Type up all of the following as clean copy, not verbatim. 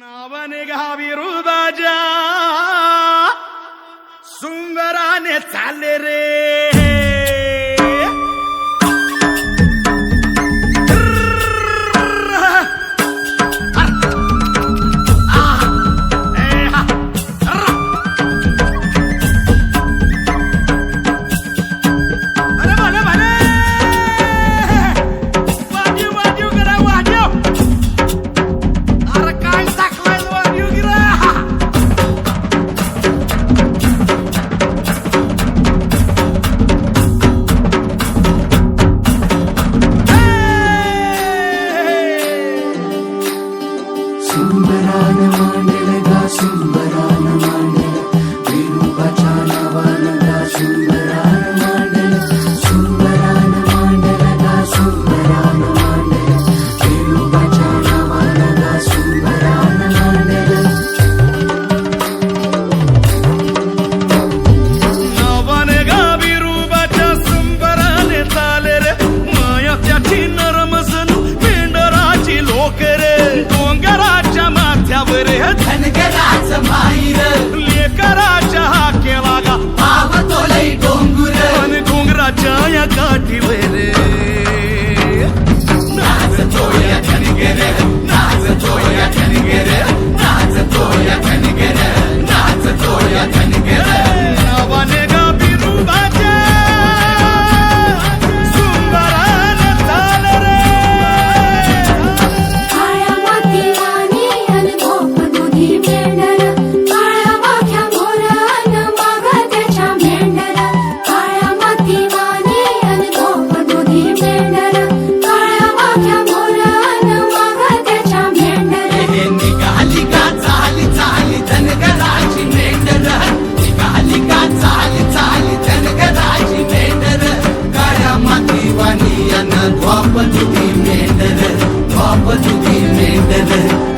नावाने घावी रुबाजा सुंदराने चालले रे सुंदरान मांडल गा सुंदरान मांडल विरूपाच्या नावानं गा सुंदरान मांडल सुंदरान मांडल गा सुंदरान मांडल विरूपाच्या नावानं गा सुंदरान मांडल नावाने घावी रुबाजा सुंदराने चाले रे मायाच्या नरम जणू पेंडराची लोक रे धनगराच माहीर लेकराच्या हाकेला गा पावतो लई डोंगर आणि डोंगराच्या या काठीवर नाचतो या धनगर नाचतो या धनगर नाचतो या धनगर नाचतो या धनगर नावाने घावी रुबाजा सुंदराने चाले रे काळ्या मातीवाणी अन गोप दुधी मेंढर काळ्या वाघ्या मोरान माग त्याच्या मेंढर काळ्या मातीवाणी अन गोप दुधी मेंढर काळ्या वाघ्या मोरान माग त्याच्या मेंढर हे निघाली का चाली चाली धनगराची मेंढर निघाली का चाली चाली धनगराची मेंढर काळ्या मातीवाणी अन ध्वाप दुधी मेंढर ध्वाप दुधी मेंढर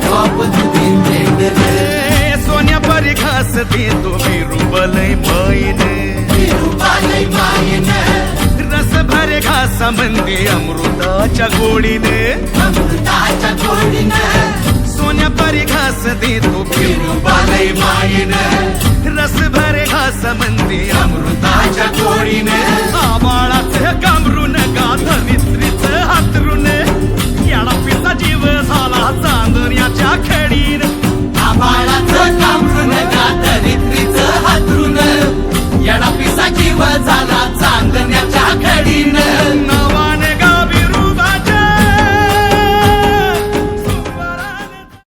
ध्वाप दुधी मेंढर सोन्या परी घास दे तुम्ही रुबलय माईन विरूपालय मायन रस भरे घासा मंदी अमृताच्या गोडीने अमृताच्या गोडीनं सोन्या परी घास दे तुम्ही विरूपालय मायन रस भरे घास मंदी अमृताच्या गोडीनं